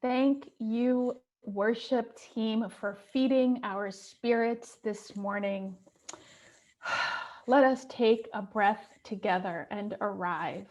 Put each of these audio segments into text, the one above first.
Thank you, worship team, for feeding our spirits this morning. Let us take a breath together and arrive.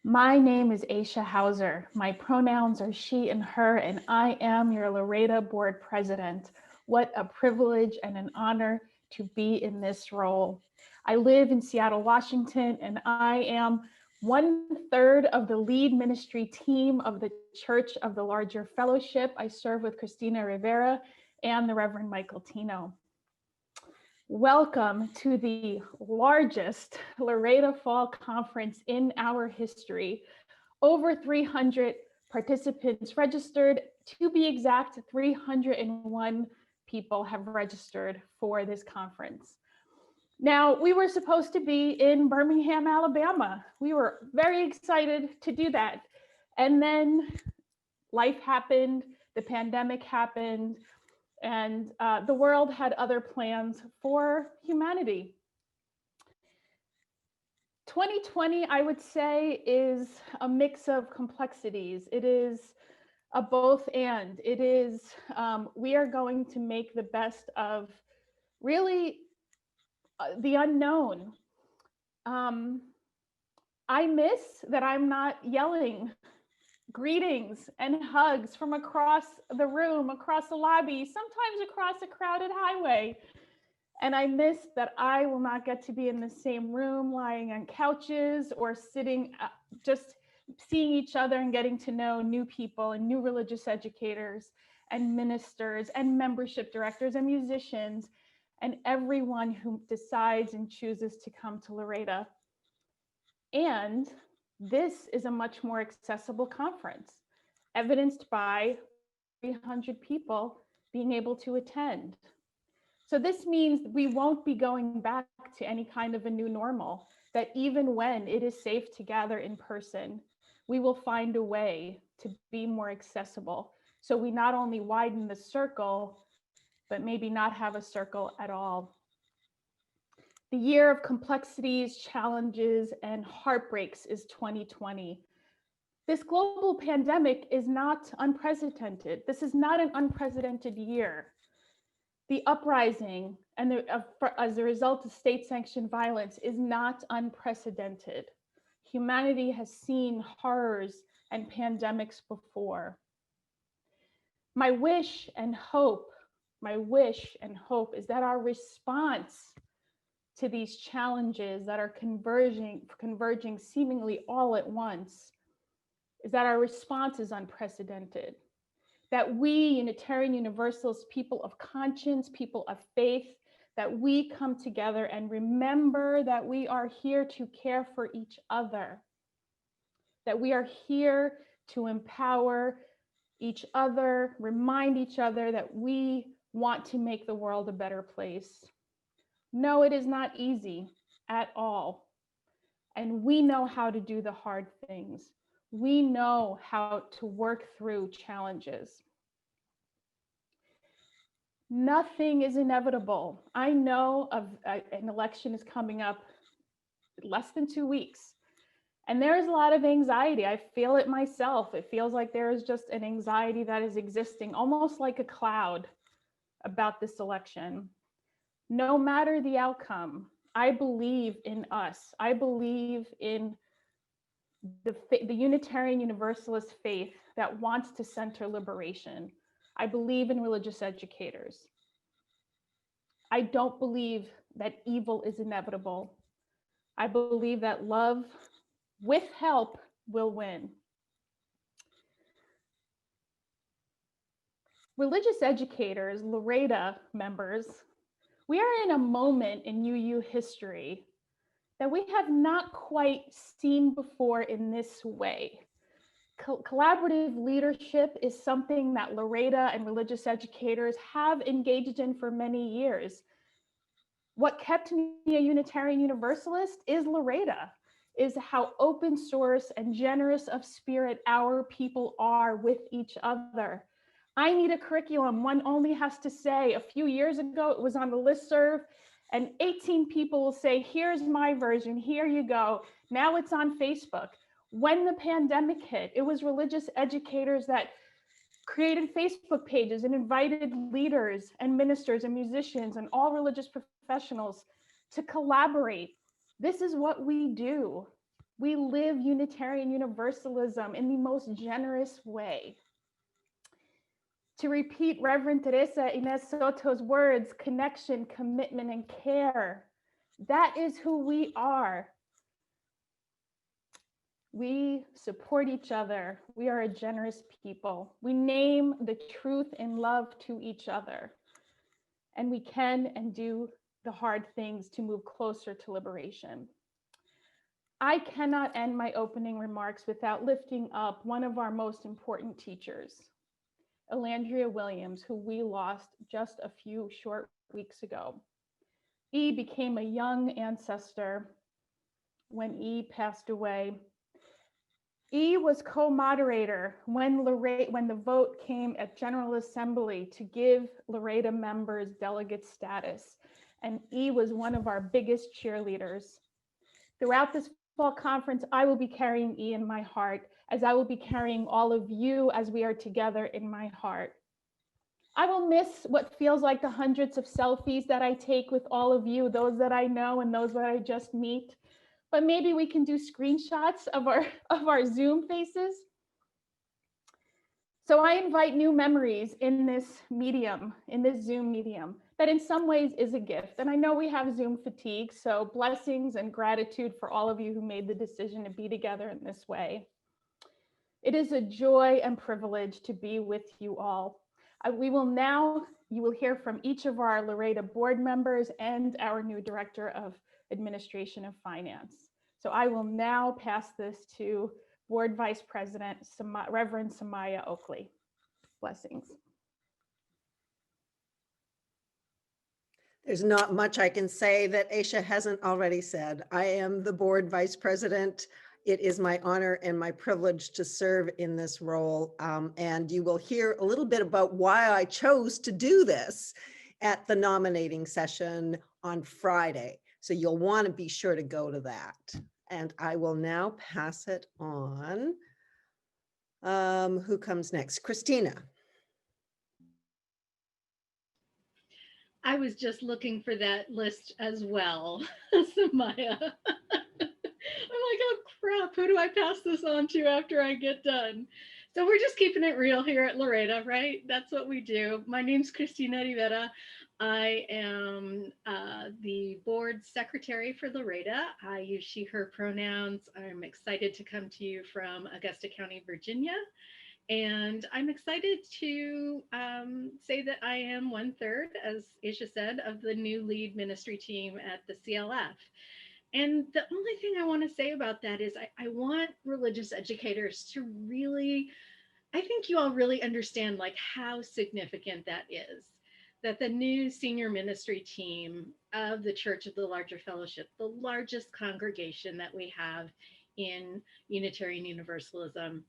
My name is Aisha Hauser. My pronouns are she and her, and I am your LREDA board president. What a privilege and an honor to be in this role. I live in Seattle, Washington, and I am 1/3 of the lead ministry team of the Church of the Larger Fellowship. I serve with Christina Rivera and the Reverend Michael Tino. Welcome to the largest LREDA Fall Conference in our history. Over 300 participants registered. To be exact, 301 people have registered for this conference. Now, we were supposed to be in Birmingham, Alabama. We were very excited to do that. And then life happened, the pandemic happened, and the world had other plans for humanity. 2020, I would say, is a mix of complexities. It is a both and. It is, we are going to make the best of really the unknown. I miss that I'm not yelling greetings and hugs from across the room, across the lobby, sometimes across a crowded highway. And I miss that I will not get to be in the same room, lying on couches or sitting, just seeing each other and getting to know new people and new religious educators and ministers and membership directors and musicians and everyone who decides and chooses to come to LREDA. And this is a much more accessible conference, evidenced by 300 people being able to attend. So this means we won't be going back to any kind of a new normal, that even when it is safe to gather in person, we will find a way to be more accessible. So we not only widen the circle, but maybe not have a circle at all. The year of complexities, challenges, and heartbreaks is 2020. This global pandemic is not unprecedented. This is not an unprecedented year. The uprising and as a result of state-sanctioned violence is not unprecedented. Humanity has seen horrors and pandemics before. My wish and hope is that our response to these challenges that are converging seemingly all at once is that our response is unprecedented. That we, Unitarian Universalists, people of conscience, people of faith, that we come together and remember that we are here to care for each other, that we are here to empower each other, remind each other that we want to make the world a better place. No, it is not easy at all. And we know how to do the hard things. We know how to work through challenges. Nothing is inevitable. I know an election is coming up less than 2 weeks. And there is a lot of anxiety. I feel it myself. It feels like there is just an anxiety that is existing, almost like a cloud about this election. No matter the outcome, I believe in us. I believe in the Unitarian Universalist faith that wants to center liberation. I believe in religious educators. I don't believe that evil is inevitable. I believe that love with help will win. Religious educators, LREDA members, we are in a moment in UU history that we have not quite seen before in this way. Collaborative leadership is something that LREDA and religious educators have engaged in for many years. What kept me a Unitarian Universalist is LREDA, is how open source and generous of spirit our people are with each other. I need a curriculum. One only has to say, a few years ago, it was on the listserv, and 18 people will say, here's my version, here you go. Now it's on Facebook. When the pandemic hit, it was religious educators that created Facebook pages and invited leaders and ministers and musicians and all religious professionals to collaborate. This is what we do. We live Unitarian Universalism in the most generous way. To repeat Reverend Teresa Inés Soto's words, connection, commitment, and care. That is who we are. We support each other. We are a generous people. We name the truth and love to each other. And we can and do the hard things to move closer to liberation. I cannot end my opening remarks without lifting up one of our most important teachers, Elandria Williams, who we lost just a few short weeks ago. E became a young ancestor when E passed away. E was co-moderator when the vote came at General Assembly to give LREDA members delegate status. And E was one of our biggest cheerleaders. Throughout this fall conference, I will be carrying E in my heart, as I will be carrying all of you as we are together in my heart. I will miss what feels like the hundreds of selfies that I take with all of you, those that I know and those that I just meet. But maybe we can do screenshots of our Zoom faces. So I invite new memories in this medium, in this Zoom medium, that in some ways is a gift. And I know we have Zoom fatigue, so blessings and gratitude for all of you who made the decision to be together in this way. It is a joy and privilege to be with you all. You will hear from each of our LREDA board members and our new Director of Administration and Finance. So I will now pass this to Board Vice President, Reverend Samaya Oakley. Blessings. There's not much I can say that Aisha hasn't already said. I am the Board Vice President. It is my honor and my privilege to serve in this role. And you will hear a little bit about why I chose to do this at the nominating session on Friday. So you'll want to be sure to go to that. And I will now pass it on. Who comes next? Christina. I was just looking for that list as well, Samaya. I'm like, oh crap, who do I pass this on to after I get done? So we're just keeping it real here at LREDA, right? That's what we do. My name's Cristina Rivera. I am the board secretary for LREDA. I use she, her pronouns. I'm excited to come to you from Augusta County, Virginia. And I'm excited to say that I am 1/3, as Aisha said, of the new lead ministry team at the CLF. And the only thing I want to say about that is I want religious educators to really, I think you all really understand like how significant that is, that the new senior ministry team of the Church of the Larger Fellowship, the largest congregation that we have in Unitarian Universalism,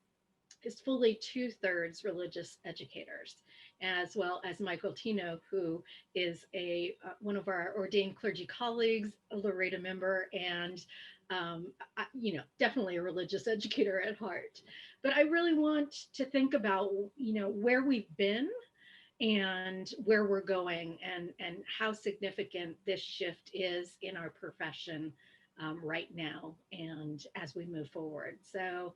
is fully 2/3 religious educators, as well as Michael Tino, who is one of our ordained clergy colleagues, a LREDA member, and definitely a religious educator at heart. But I really want to think about where we've been and where we're going, and how significant this shift is in our profession right now and as we move forward. So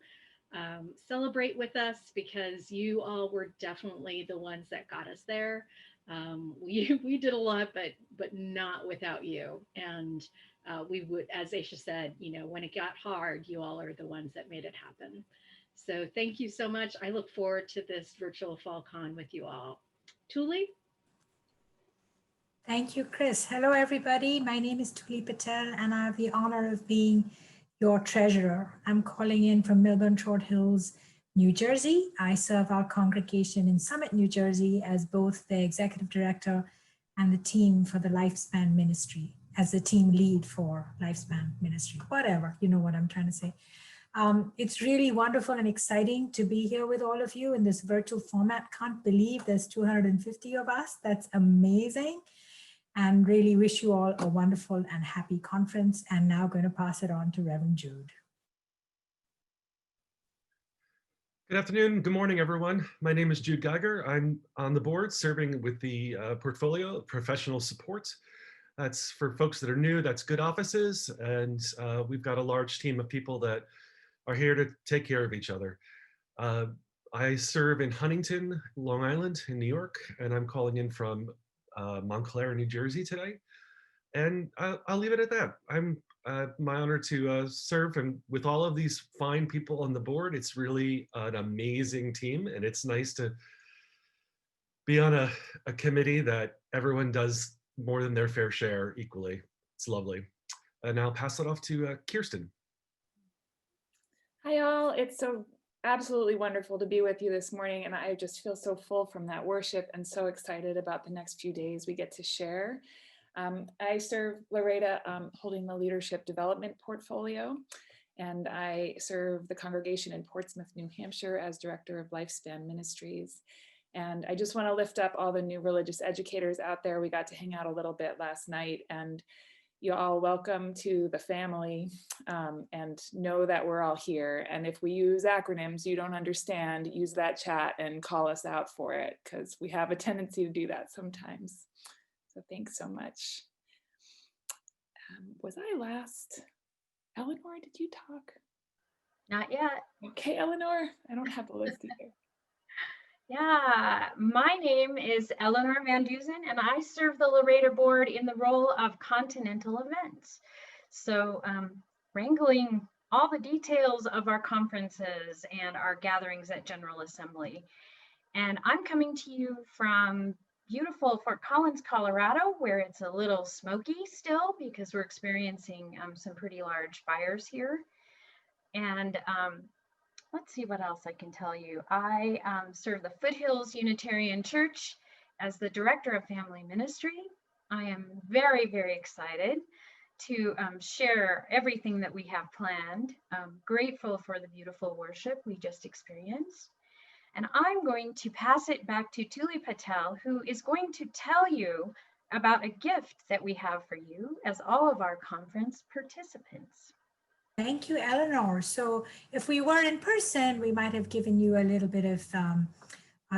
celebrate with us, because you all were definitely the ones that got us there. We did a lot, but not without you. And we would, as Aisha said, when it got hard, you all are the ones that made it happen. So thank you so much. I look forward to this virtual Fall Con with you all. Tuli? Thank you, Chris. Hello, everybody. My name is Tuli Patel, and I have the honor of being your treasurer. I'm calling in from Melbourne Short Hills, New Jersey. I serve our congregation in Summit, New Jersey as both the executive director and the team for the Lifespan Ministry, as the team lead for Lifespan Ministry, whatever, you know what I'm trying to say. It's really wonderful and exciting to be here with all of you in this virtual format. Can't believe there's 250 of us. That's amazing. And really wish you all a wonderful and happy conference. And now going to pass it on to Reverend Jude. Good afternoon. Good morning, everyone. My name is Jude Geiger. I'm on the board serving with the portfolio of professional support. That's for folks that are new, that's good offices. And we've got a large team of people that are here to take care of each other. I serve in Huntington, Long Island in New York, and I'm calling in from Montclair, New Jersey today. And I'll leave it at that. I'm my honor to serve and with all of these fine people on the board. It's really an amazing team, and it's nice to be on a committee that everyone does more than their fair share equally. It's lovely. And I'll pass it off to Kirsten. Hi all, it's so absolutely wonderful to be with you this morning, and I just feel so full from that worship and so excited about the next few days we get to share. I serve LREDA, holding the leadership development portfolio, and I serve the congregation in Portsmouth, New Hampshire as director of Lifespan Ministries. And I just want to lift up all the new religious educators out there. We got to hang out a little bit last night, and you're all welcome to the family, and know that we're all here. And if we use acronyms you don't understand, use that chat and call us out for it, because we have a tendency to do that sometimes. So thanks so much. Was I last? Eleanor, did you talk? Not yet. Okay, Eleanor, I don't have the list either. Yeah, my name is Eleanor Van Dusen, and I serve the LREDA board in the role of continental events. So wrangling all the details of our conferences and our gatherings at General Assembly. And I'm coming to you from beautiful Fort Collins, Colorado, where it's a little smoky still because we're experiencing some pretty large fires here. And let's see what else I can tell you. I serve the Foothills Unitarian Church as the Director of Family Ministry. I am very, very excited to share everything that we have planned. Grateful for the beautiful worship we just experienced. And I'm going to pass it back to Tuli Patel, who is going to tell you about a gift that we have for you as all of our conference participants. Thank you, Eleanor. So if we were in person, we might have given you a little bit of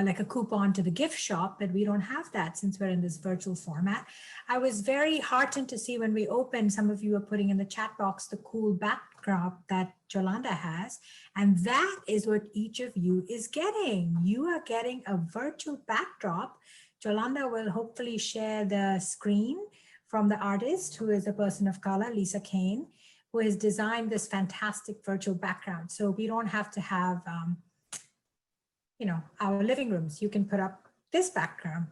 like a coupon to the gift shop, but we don't have that since we're in this virtual format. I was very heartened to see when we opened, some of you are putting in the chat box the cool backdrop that Jolanda has, and that is what each of you is getting. You are getting a virtual backdrop. Jolanda will hopefully share the screen from the artist, who is a person of color, Lisa Kane, who has designed this fantastic virtual background. So we don't have to have our living rooms. You can put up this background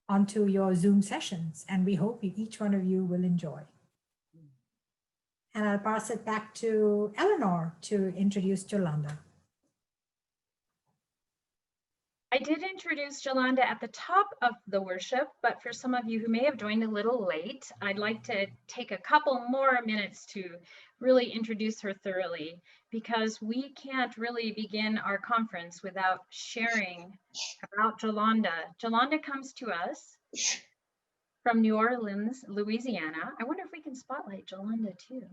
onto your Zoom sessions, and we hope each one of you will enjoy. And I'll pass it back to Eleanor to introduce Jolanda. I did introduce Jolanda at the top of the worship, but for some of you who may have joined a little late, I'd like to take a couple more minutes to really introduce her thoroughly, because we can't really begin our conference without sharing about Jolanda. Jolanda comes to us from New Orleans, Louisiana. I wonder if we can spotlight Jolanda too.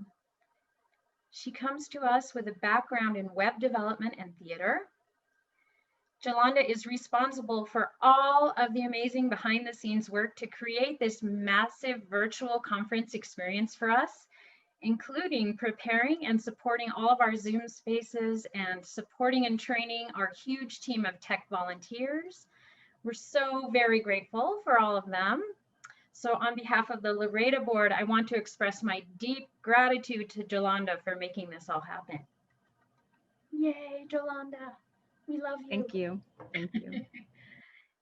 She comes to us with a background in web development and theater. Jolanda is responsible for all of the amazing behind the scenes work to create this massive virtual conference experience for us, including preparing and supporting all of our Zoom spaces and supporting and training our huge team of tech volunteers. We're so very grateful for all of them. So on behalf of the LREDA board, I want to express my deep gratitude to Jolanda for making this all happen. Yay, Jolanda. We love you. Thank you. Thank you.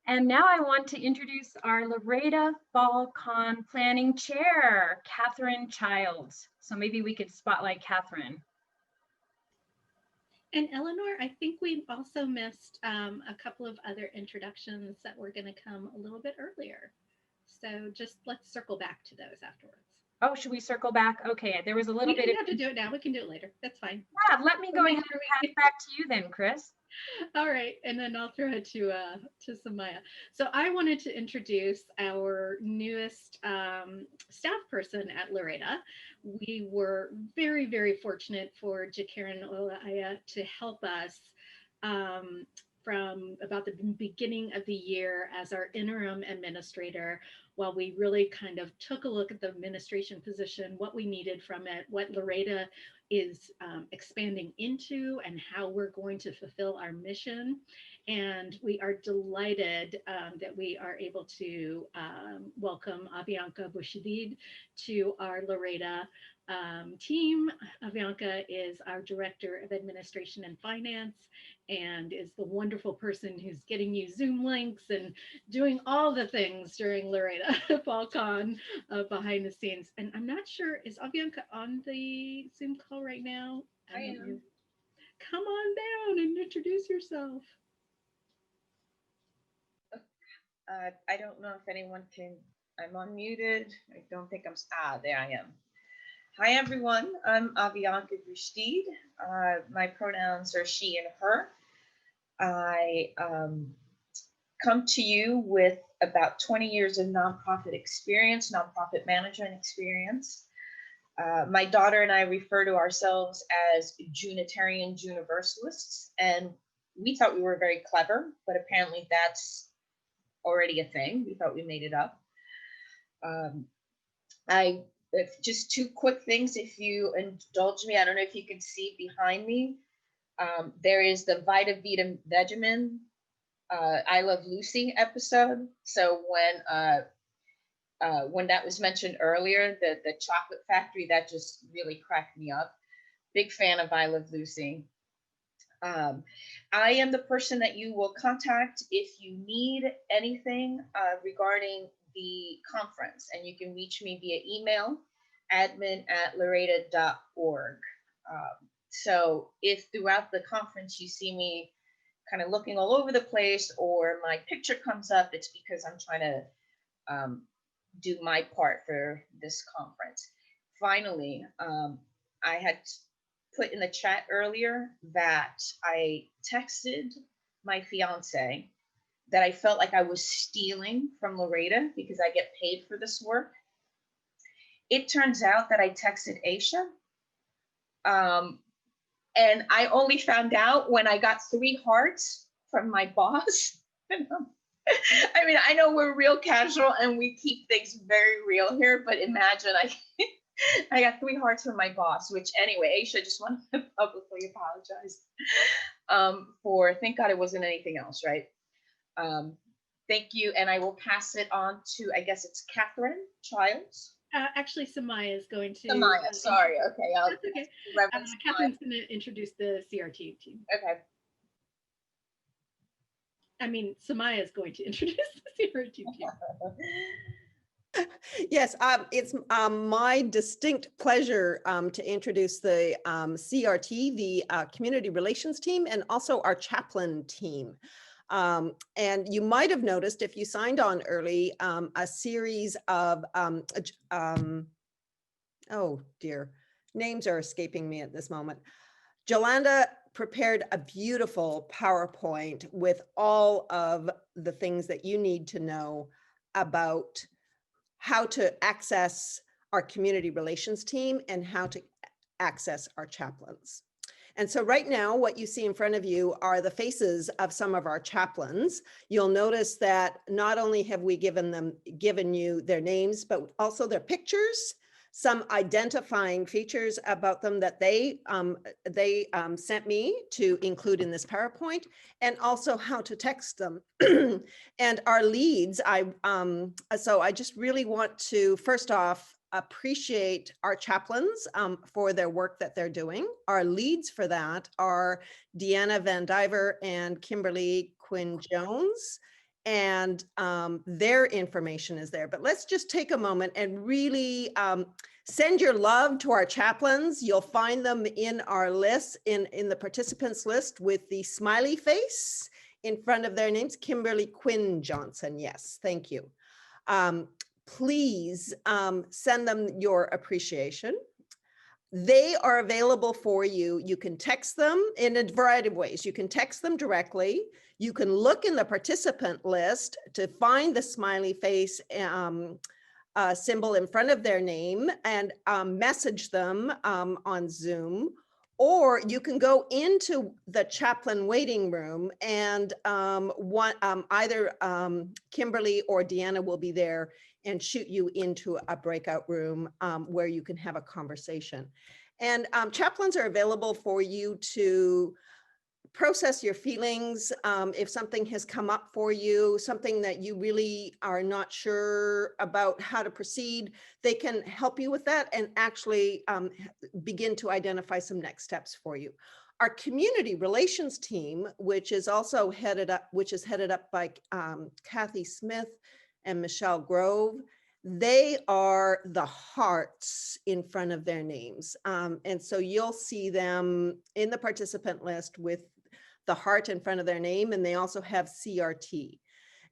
And now I want to introduce our LREDA Fall Con Planning Chair, Catherine Childs. So maybe we could spotlight Catherine. And Eleanor, I think we also missed a couple of other introductions that were going to come a little bit earlier. So just let's circle back to those afterwards. Oh, should we circle back? Okay, there was a little bit. We don't have to do it now. We can do it later. That's fine. Yeah, let me go ahead and pass it back to you then, Chris. All right, and then I'll throw it to Samaya. So I wanted to introduce our newest staff person at LREDA. We were very, very fortunate for Jakaren Olaya to help us from about the beginning of the year as our interim administrator, while we really kind of took a look at the administration position, what we needed from it, what LREDA is expanding into, and how we're going to fulfill our mission. And we are delighted that we are able to welcome Avianca Bushidid to our LREDA team. Avianca is our Director of Administration and Finance, and is the wonderful person who's getting you Zoom links and doing all the things during LREDA FallCon behind the scenes. And I'm not sure, is Avianca on the Zoom call right now? I am. Come on down and introduce yourself. I don't know if anyone can, I'm unmuted. I don't think I'm, there I am. Hi, everyone. I'm Avianca Bushdid. My pronouns are she and her. I come to you with about 20 years of nonprofit experience, nonprofit management experience. My daughter and I refer to ourselves as Junitarian Universalists, and we thought we were very clever, but apparently that's already a thing. We thought we made it up. Just two quick things, if you indulge me. I don't know if you can see behind me. There is the Vita Vita Vegemin I Love Lucy episode. So when that was mentioned earlier, the chocolate factory, that just really cracked me up. Big fan of I Love Lucy. I am the person that you will contact if you need anything regarding the conference, and you can reach me via email, admin@lreda.org. So if throughout the conference you see me kind of looking all over the place, or my picture comes up, it's because I'm trying to do my part for this conference. Finally, I had put in the chat earlier that I texted my fiance that I felt like I was stealing from LREDA because I get paid for this work. It turns out that I texted Aisha, and I only found out when I got 3 hearts from my boss. I mean, I know we're real casual and we keep things very real here, but imagine I got 3 hearts from my boss, which anyway, Aisha, just wanted to publicly apologize for, thank God it wasn't anything else, right? Thank you, and I will pass it on to, I guess it's Catherine Childs. Actually, Samaya is going to. Samaya, sorry, okay. That's okay. Catherine's going to introduce the CRT team. Okay. I mean, Samaya is going to introduce the CRT team. Yes, it's my distinct pleasure to introduce the CRT, the Community Relations team, and also our chaplain team. And you might have noticed if you signed on early, a series of, oh dear, names are escaping me at this moment. Jolanda prepared a beautiful PowerPoint with all of the things that you need to know about how to access our community relations team and how to access our chaplains. And so right now, what you see in front of you are the faces of some of our chaplains. You'll notice that not only have we given you their names, but also their pictures, some identifying features about them that they sent me to include in this PowerPoint, and also how to text them. And our leads, so I just really want to, first off, appreciate our chaplains for their work that they're doing. Our leads for that are Deanna Van Diver and Kimberly Quinn Jones, and their information is there. But let's just take a moment and really send your love to our chaplains. You'll find them in our list, in the participants list with the smiley face in front of their names. Kimberly Quinn Johnson, yes, thank you. Please send them your appreciation. They are available for you. You can text them in a variety of ways. You can text them directly. You can look in the participant list to find the smiley face symbol in front of their name and message them on Zoom. Or you can go into the chaplain waiting room, and either Kimberly or Deanna will be there and shoot you into a breakout room where you can have a conversation. And chaplains are available for you to process your feelings. If something has come up for you, something that you really are not sure about how to proceed, they can help you with that and actually begin to identify some next steps for you. Our community relations team, which is also headed up by Kathy Smith and Michelle Grove, they are the hearts in front of their names. And so you'll see them in the participant list with the heart in front of their name, and they also have CRT.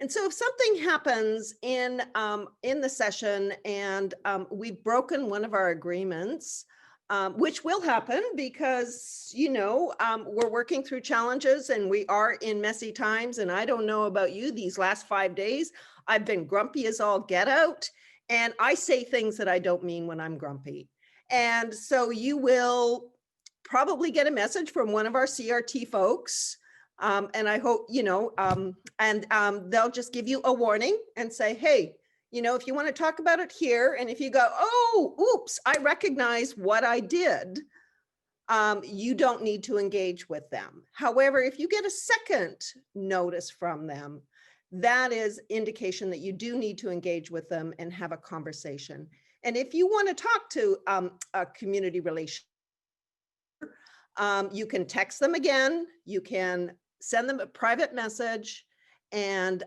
And so if something happens in the session and we've broken one of our agreements, which will happen because, you know, we're working through challenges and we are in messy times. And I don't know about you, these last 5 days, I've been grumpy as all get out. And I say things that I don't mean when I'm grumpy. And so you will probably get a message from one of our CRT folks. And I hope, you know, they'll just give you a warning and say, hey, you know, if you want to talk about it here, and if you go, oh, oops, I recognize what I did, you don't need to engage with them. However, if you get a second notice from them, that is indication that you do need to engage with them and have a conversation. And if you want to talk to a community relation, you can text them again, you can send them a private message, and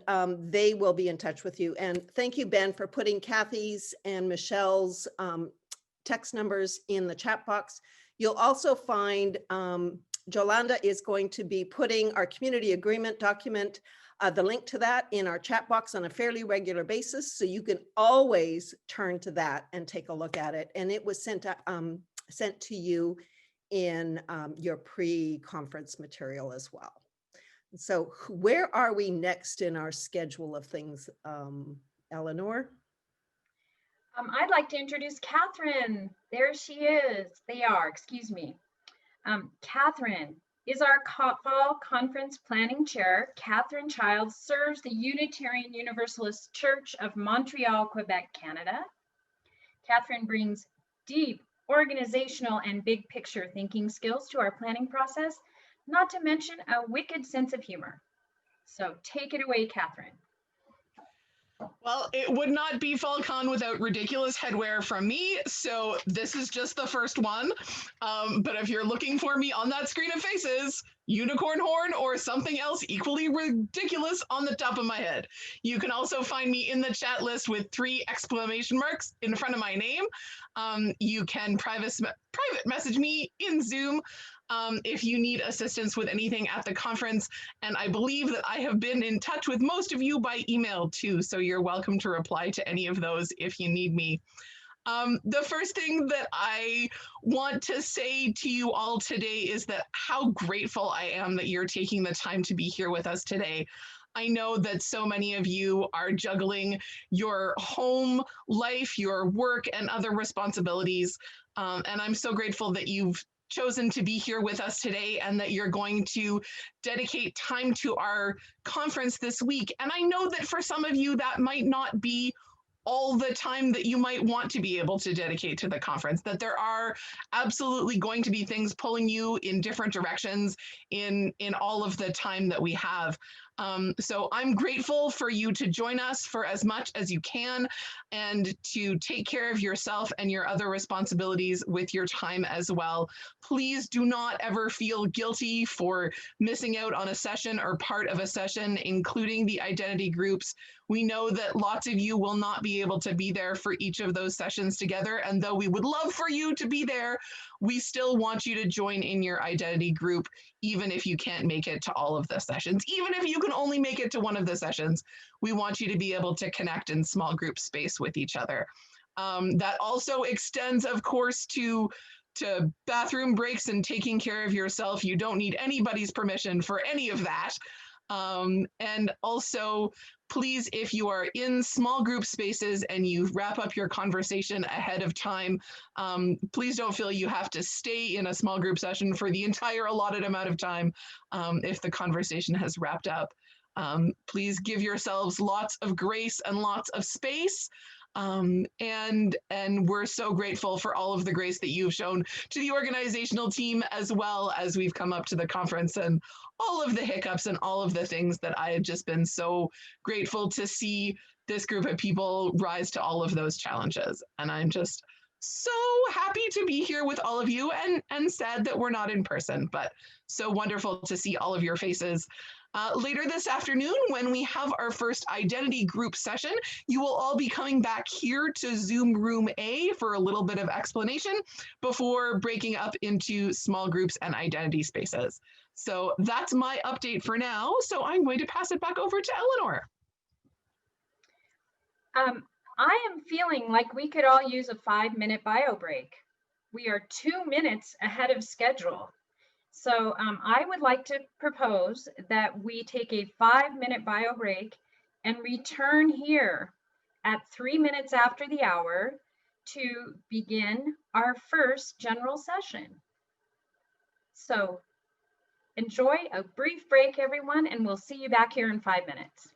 they will be in touch with you. And thank you, Ben, for putting Kathy's and Michelle's text numbers in the chat box. You'll also find Jolanda is going to be putting our community agreement document, the link to that, in our chat box on a fairly regular basis. So you can always turn to that and take a look at it. And it was sent to you in your pre-conference material as well. So where are we next in our schedule of things, Eleanor? I'd like to introduce Catherine. There she is. They are, excuse me. Catherine is our fall conference planning chair. Catherine Childs serves the Unitarian Universalist Church of Montreal, Quebec, Canada. Catherine brings deep organizational and big picture thinking skills to our planning process, not to mention a wicked sense of humor. So take it away, Catherine. Well, it would not be FallCon without ridiculous headwear from me, so this is just the first one. But if you're looking for me on that screen of faces, unicorn horn or something else equally ridiculous on the top of my head. You can also find me in the chat list with 3 exclamation marks in front of my name. You can private message me in Zoom if you need assistance with anything at the conference. And I believe that I have been in touch with most of you by email too, so you're welcome to reply to any of those if you need me. The first thing that I want to say to you all today is that how grateful I am that you're taking the time to be here with us today. I know that so many of you are juggling your home life, your work, and other responsibilities. And I'm so grateful that you've chosen to be here with us today and that you're going to dedicate time to our conference this week. And I know that for some of you, that might not be all the time that you might want to be able to dedicate to the conference, that there are absolutely going to be things pulling you in different directions in all of the time that we have. So I'm grateful for you to join us for as much as you can and to take care of yourself and your other responsibilities with your time as well. Please do not ever feel guilty for missing out on a session or part of a session, including the identity groups. We know that lots of you will not be able to be there for each of those sessions together. And though we would love for you to be there, we still want you to join in your identity group, even if you can't make it to all of the sessions. Even if you can only make it to one of the sessions, we want you to be able to connect in small group space with each other. That also extends, of course, to bathroom breaks and taking care of yourself. You don't need anybody's permission for any of that. And also, please, if you are in small group spaces and you wrap up your conversation ahead of time, please don't feel you have to stay in a small group session for the entire allotted amount of time if the conversation has wrapped up. Please give yourselves lots of grace and lots of space. And we're so grateful for all of the grace that you've shown to the organizational team, as well as we've come up to the conference, and all of the hiccups and all of the things that I have just been so grateful to see this group of people rise to all of those challenges. And I'm just so happy to be here with all of you, and sad that we're not in person, but so wonderful to see all of your faces. Later this afternoon, when we have our first identity group session, you will all be coming back here to Zoom Room A for a little bit of explanation before breaking up into small groups and identity spaces. So that's my update for now. So I'm going to pass it back over to Eleanor. I am feeling like we could all use a 5-minute bio break. We are 2 minutes ahead of schedule. So I would like to propose that we take a 5-minute bio break and return here at 3 minutes after the hour to begin our first general session. So enjoy a brief break, everyone, and we'll see you back here in 5 minutes.